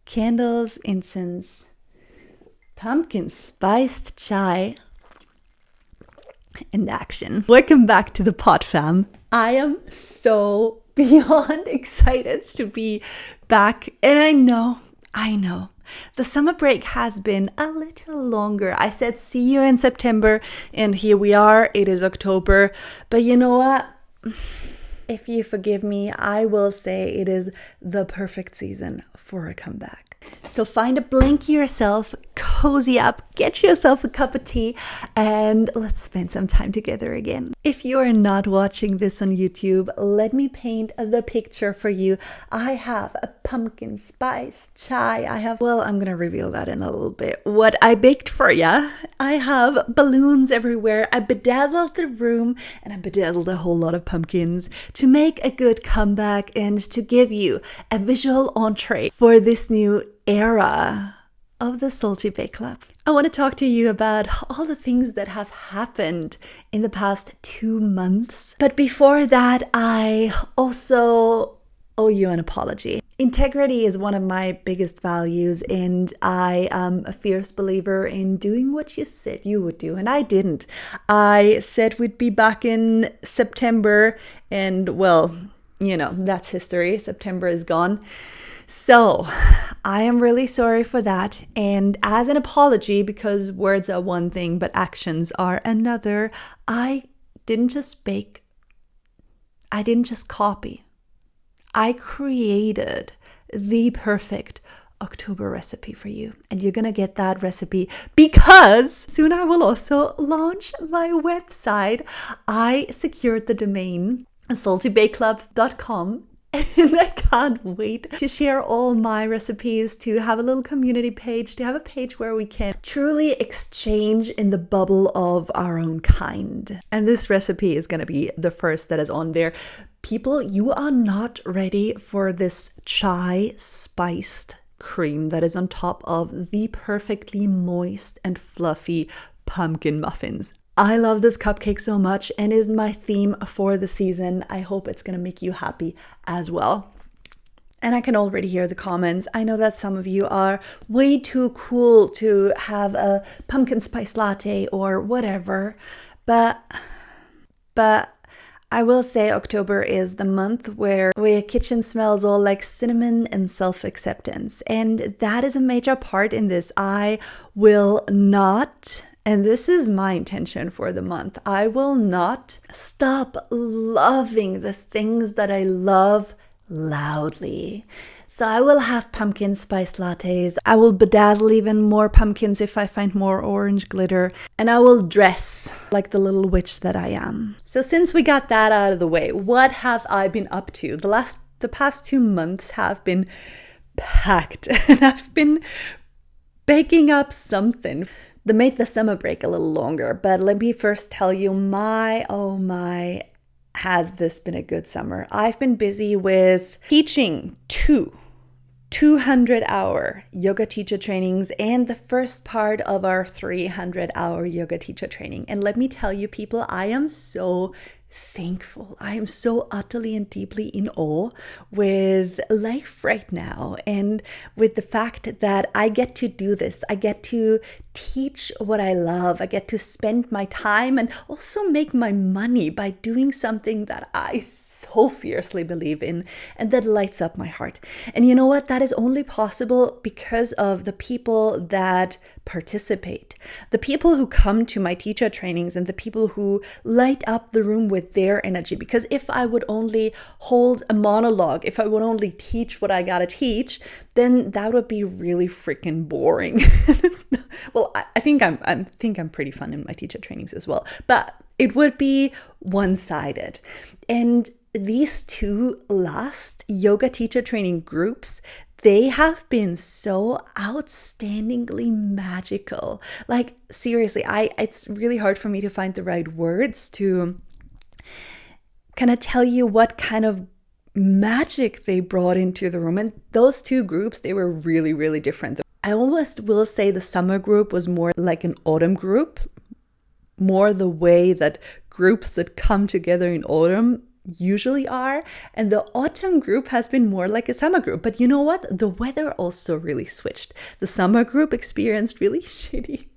candles, incense, pumpkin spiced chai, and action. Welcome back to the Pot Fam. I am so beyond excited to be back. And I know. The summer break has been a little longer. I said see you in September, and here we are. It is October. But you know what? If you forgive me, I will say it is the perfect season for a comeback. So find a blankie yourself, cozy up, get yourself a cup of tea, and let's spend some time together again. If you are not watching this on YouTube, let me paint the picture for you. I have a pumpkin spice chai. I'm going to reveal that in a little bit. What I baked for you. I have balloons everywhere. I bedazzled the room, and I bedazzled a whole lot of pumpkins to make a good comeback and to give you a visual entree for this new era of the Salty Bake Club. I want to talk to you about all the things that have happened in the past 2 months. But before that, I also owe you an apology. Integrity is one of my biggest values, and I am a fierce believer in doing what you said you would do, and I didn't. I said we'd be back in September, and well, that's history. September is gone. So I am really sorry for that. And as an apology, because words are one thing, but actions are another, I didn't just bake. I didn't just copy. I created the perfect October recipe for you. And you're going to get that recipe because soon I will also launch my website. I secured the domain saltybakeclub.com. And I can't wait to share all my recipes, to have a little community page, to have a page where we can truly exchange in the bubble of our own kind. And this recipe is going to be the first that is on there. People, you are not ready for this chai spiced cream that is on top of the perfectly moist and fluffy pumpkin muffins. I love this cupcake so much and is my theme for the season. I hope it's going to make you happy as well. And I can already hear the comments. I know that some of you are way too cool to have a pumpkin spice latte or whatever. But I will say October is the month where your kitchen smells all like cinnamon and self-acceptance. And that is a major part in this. I will not... And this is my intention for the month. I will not stop loving the things that I love loudly. So I will have pumpkin spice lattes. I will bedazzle even more pumpkins if I find more orange glitter. And I will dress like the little witch that I am. So since we got that out of the way, what have I been up to? The past 2 months have been packed. And I've been baking up something that made the summer break a little longer. But let me first tell you, has this been a good summer? I've been busy with teaching 200-hour yoga teacher trainings and the first part of our 300-hour yoga teacher training. And let me tell you, people, I am so thankful. I am so utterly and deeply in awe with life right now and with the fact that I get to do this. I get to teach what I love. I get to spend my time and also make my money by doing something that I so fiercely believe in and that lights up my heart. And you know what? That is only possible because of the people that participate, the people who come to my teacher trainings and the people who light up the room with their energy. Because if I would only hold a monologue, if I would only teach what I gotta teach, then that would be really freaking boring. Well, I think I'm pretty fun in my teacher trainings as well, but it would be one-sided. And these 2 last yoga teacher training groups, they have been so outstandingly magical. Like seriously, it's really hard for me to find the right words to kind of tell you what kind of magic they brought into the room. And those 2 groups, they were really, really different. I almost will say the summer group was more like an autumn group, more the way that groups that come together in autumn usually are. And the autumn group has been more like a summer group. But you know what? The weather also really switched. The summer group experienced really shitty,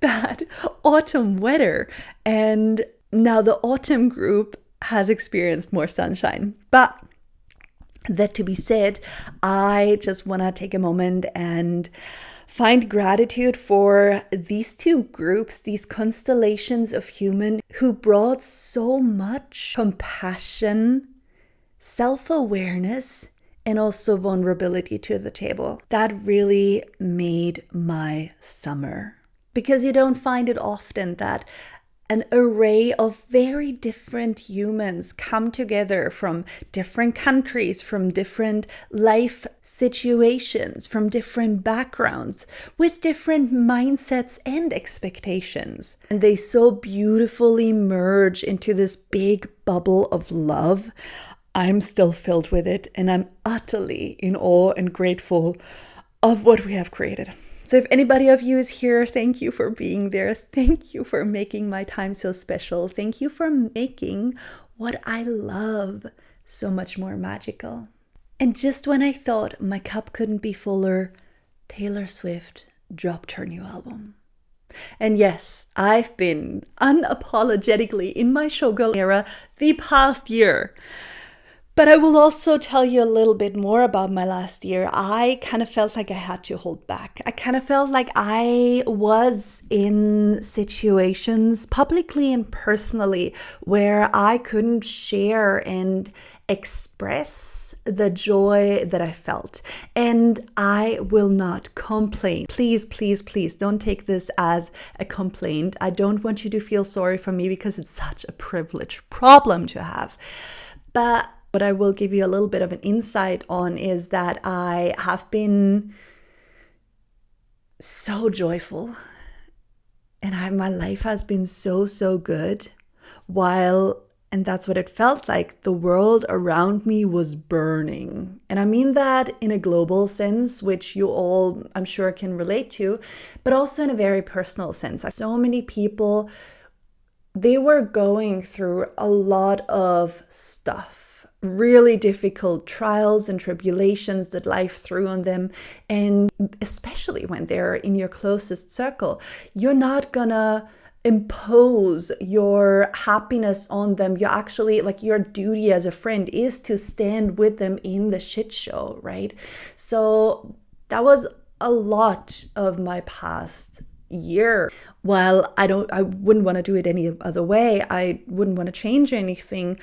bad autumn weather. And now the autumn group has experienced more sunshine. But that to be said, I just want to take a moment and find gratitude for these two groups, these constellations of human who brought so much compassion, self-awareness, and also vulnerability to the table. That really made my summer. Because you don't find it often that an array of very different humans come together from different countries, from different life situations, from different backgrounds, with different mindsets and expectations. And they so beautifully merge into this big bubble of love. I'm still filled with it, and I'm utterly in awe and grateful of what we have created. So if anybody of you is here, thank you for being there. Thank you for making my time so special. Thank you for making what I love so much more magical. And just when I thought my cup couldn't be fuller, Taylor Swift dropped her new album. And yes, I've been unapologetically in my showgirl era the past year. But I will also tell you a little bit more about my last year. I kind of felt like I had to hold back. I kind of felt like I was in situations publicly and personally where I couldn't share and express the joy that I felt. And I will not complain. Please, please, please don't take this as a complaint. I don't want you to feel sorry for me because it's such a privileged problem to have. But what I will give you a little bit of an insight on is that I have been so joyful and my life has been so good and that's what it felt like. The world around me was burning. And I mean that in a global sense, which you all, I'm sure, can relate to, but also in a very personal sense. So many people, they were going through a lot of stuff. Really difficult trials and tribulations that life threw on them. And especially when they're in your closest circle, you're not gonna impose your happiness on them. You're actually, like, your duty as a friend is to stand with them in the shit show, right? So that was a lot of my past year. While I wouldn't want to do it any other way, I wouldn't want to change anything,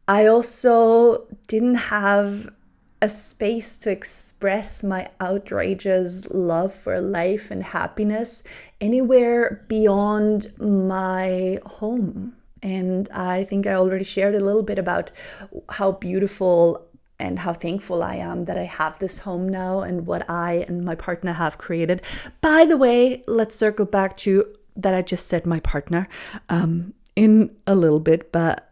I also didn't have a space to express my outrageous love for life and happiness anywhere beyond my home. And I think I already shared a little bit about how beautiful and how thankful I am that I have this home now and what I and my partner have created. By the way, let's circle back to that. I just said my partner in a little bit, but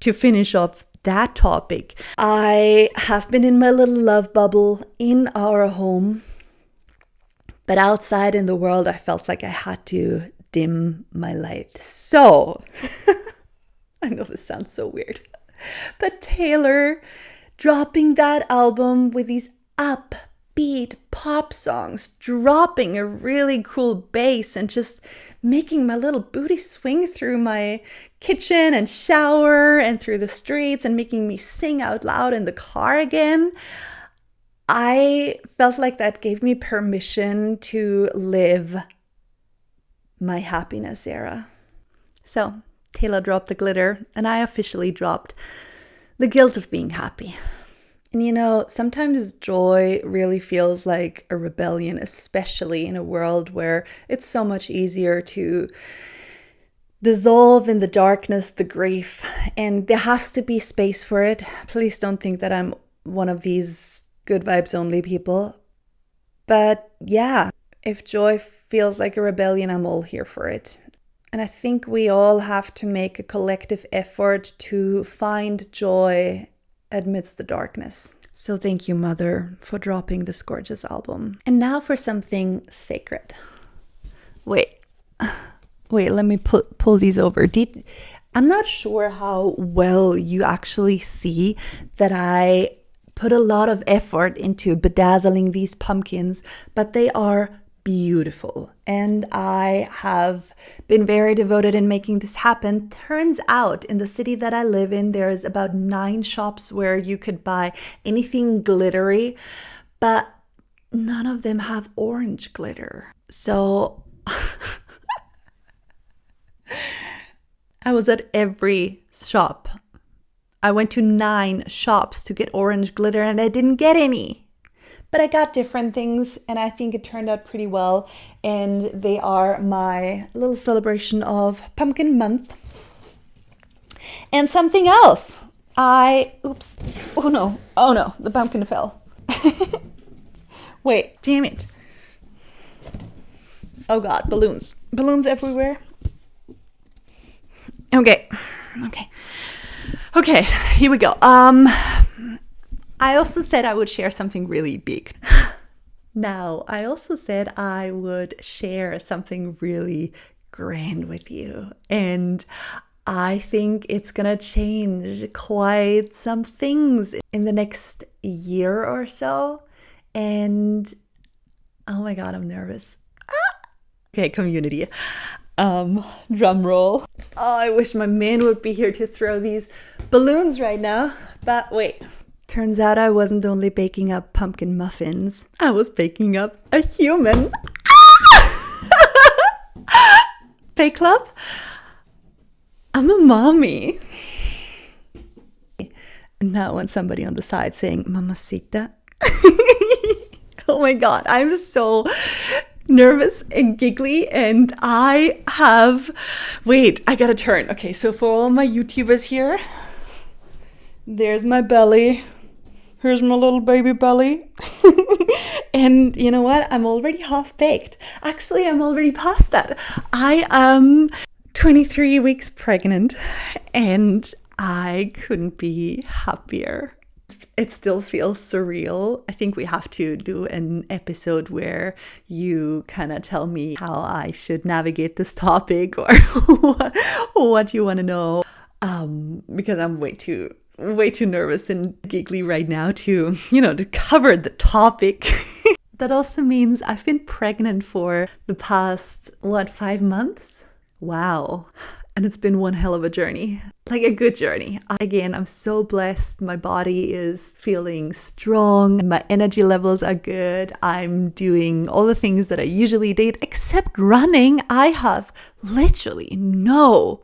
to finish off that topic, I have been in my little love bubble in our home, but outside in the world, I felt like I had to dim my light. So, I know this sounds so weird, but Taylor dropping that album with these upbeat pop songs, dropping a really cool bass and just making my little booty swing through my kitchen and shower and through the streets and making me sing out loud in the car again. I felt like that gave me permission to live my happiness era. So Taylor dropped the glitter and I officially dropped the guilt of being happy. And you know, sometimes joy really feels like a rebellion, especially in a world where it's so much easier to dissolve in the darkness, the grief, and there has to be space for it. Please don't think that I'm one of these good vibes only people. But yeah, if joy feels like a rebellion, I'm all here for it. And I think we all have to make a collective effort to find joy amidst the darkness. So thank you, Mother, for dropping this gorgeous album. And now for something sacred. Wait, let me pull these over. I'm not sure how well you actually see that I put a lot of effort into bedazzling these pumpkins, but they are beautiful. And I have been very devoted in making this happen. Turns out in the city that I live in, there's about 9 shops where you could buy anything glittery, but none of them have orange glitter. So I was at every shop. I went to 9 shops to get orange glitter and I didn't get any. But I got different things and I think it turned out pretty well. And they are my little celebration of pumpkin month. And something else. Oh no, the pumpkin fell. Wait, damn it. Oh God, balloons. Balloons everywhere. Okay, here we go. I also said I would share something really big. Now, I also said I would share something really grand with you. And I think it's gonna change quite some things in the next year or so. And oh my God, I'm nervous. Okay, community. Drum roll. Oh, I wish my man would be here to throw these balloons right now. But wait. Turns out I wasn't only baking up pumpkin muffins. I was baking up a human. Bake club? I'm a mommy. And now I want somebody on the side saying, Mamacita. Oh my God, I'm so nervous and giggly and I gotta turn. Okay, so for all my YouTubers here, there's my belly. Here's my little baby belly. And you know what? I'm already half baked. Actually, I'm already past that. I am 23 weeks pregnant and I couldn't be happier. It still feels surreal. I think we have to do an episode where you kind of tell me how I should navigate this topic or what you want to know. Because I'm way too nervous and giggly right now to cover the topic. That also means I've been pregnant for the past, 5 months? Wow. And it's been one hell of a journey, like a good journey. Again, I'm so blessed. My body is feeling strong. My energy levels are good. I'm doing all the things that I usually did, except running. I have literally no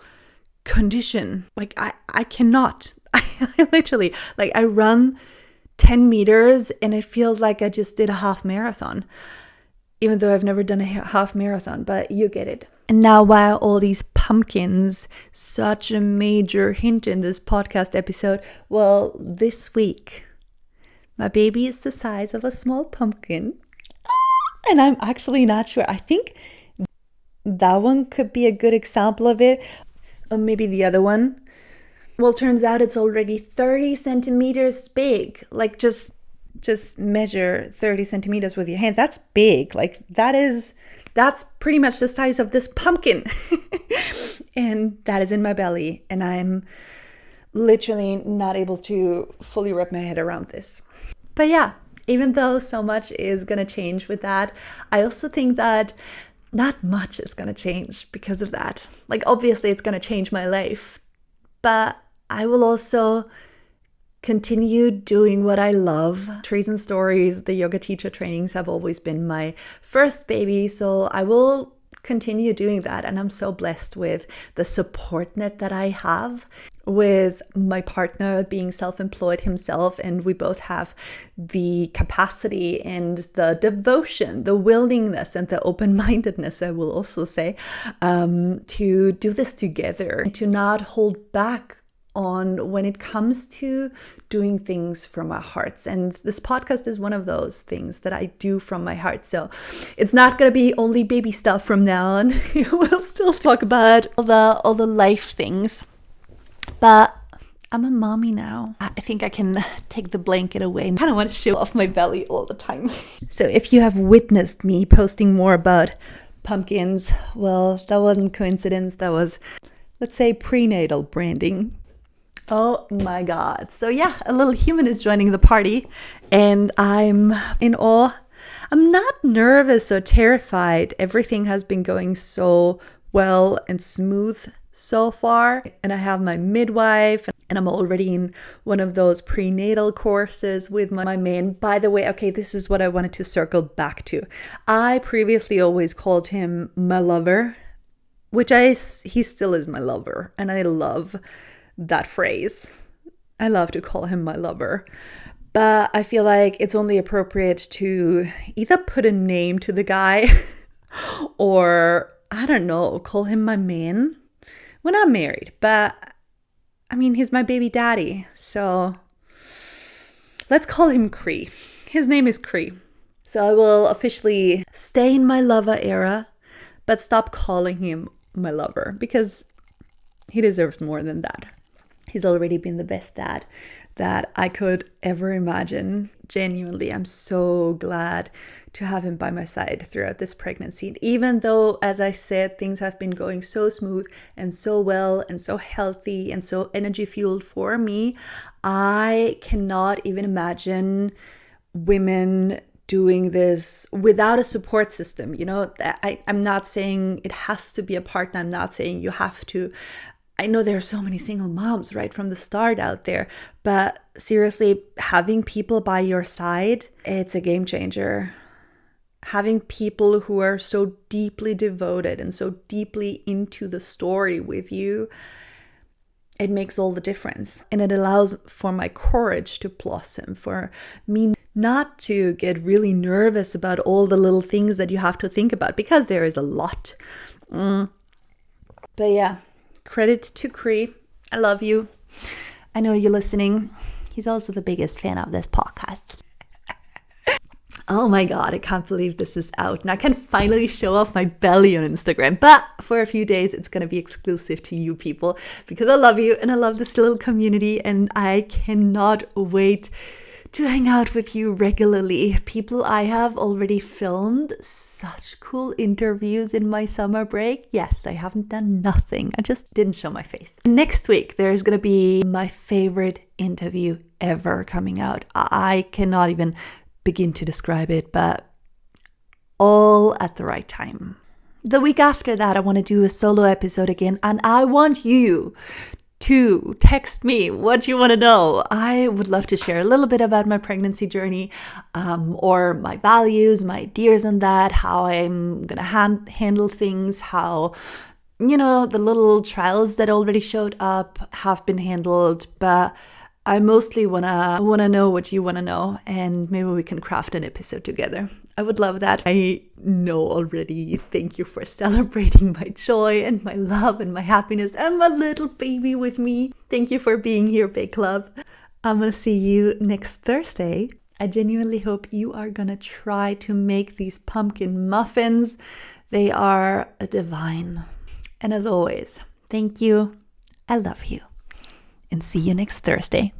condition. Like I cannot. I literally, I run 10 meters and it feels like I just did a half marathon, even though I've never done a half marathon, but you get it. And now, why are all these pumpkins such a major hint in this podcast episode? Well, this week, my baby is the size of a small pumpkin. And I'm actually not sure. I think that one could be a good example of it. Or maybe the other one. Well, turns out it's already 30 centimeters big. Like just measure 30 centimeters with your hand. That's big. That's pretty much the size of this pumpkin. And that is in my belly. And I'm literally not able to fully wrap my head around this. But yeah, even though so much is going to change with that, I also think that not much is going to change because of that. Obviously, it's going to change my life. But I will also continue doing what I love. Trees and Stories, the yoga teacher trainings have always been my first baby. So I will continue doing that. And I'm so blessed with the support net that I have, with my partner being self-employed himself. And we both have the capacity and the devotion, the willingness and the open-mindedness, I will also say, to do this together, to not hold back on when it comes to doing things from our hearts. And this podcast is one of those things that I do from my heart. So it's not going to be only baby stuff from now on. We'll still talk about all the life things. But I'm a mommy now. I think I can take the blanket away and kind of want to show off my belly all the time. So if you have witnessed me posting more about pumpkins, well, that wasn't coincidence. That was let's say, prenatal branding. Oh my God. So yeah, a little human is joining the party and I'm in awe. I'm not nervous or terrified. Everything has been going so well and smooth so far. And I have my midwife and I'm already in one of those prenatal courses with my man. By the way, okay, this is what I wanted to circle back to. I previously always called him my lover, he still is my lover. And I love that phrase. I love to call him my lover. But I feel like it's only appropriate to either put a name to the guy or, I don't know, call him my man. We're not married, but I mean, he's my baby daddy. So let's call him Cree. His name is Cree. So I will officially stay in my lover era, but stop calling him my lover because he deserves more than that. He's already been the best dad that I could ever imagine. Genuinely, I'm so glad to have him by my side throughout this pregnancy. And even though, as I said, things have been going so smooth and so well and so healthy and so energy fueled for me, I cannot even imagine women doing this without a support system. You know, I'm not saying it has to be a partner. I'm not saying you have to. I know there are so many single moms right from the start out there, but seriously, having people by your side, it's a game changer. Having people who are so deeply devoted and so deeply into the story with you, it makes all the difference. And it allows for my courage to blossom, for me not to get really nervous about all the little things that you have to think about, because there is a lot. But yeah. Credit to Cree. I love you. I know you're listening. He's also the biggest fan of this podcast. Oh my God, I can't believe this is out. And I can finally show off my belly on Instagram. But for a few days, it's going to be exclusive to you people because I love you and I love this little community. And I cannot wait to hang out with you regularly. People, I have already filmed such cool interviews in my summer break. Yes, I haven't done nothing. I just didn't show my face. Next week, there's going to be my favorite interview ever coming out. I cannot even begin to describe it, but all at the right time. The week after that, I want to do a solo episode again, and I want you to text me what you want to know. I would love to share a little bit about my pregnancy journey, or my values, my ideas on that, how I'm going to handle things, how, you know, the little trials that already showed up have been handled. But I mostly wanna know what you wanna know, and maybe we can craft an episode together. I would love that. I know already. Thank you for celebrating my joy and my love and my happiness and my little baby with me. Thank you for being here, Big Club. I'm gonna see you next Thursday. I genuinely hope you are gonna try to make these pumpkin muffins. They are divine. And as always, thank you. I love you. And see you next Thursday.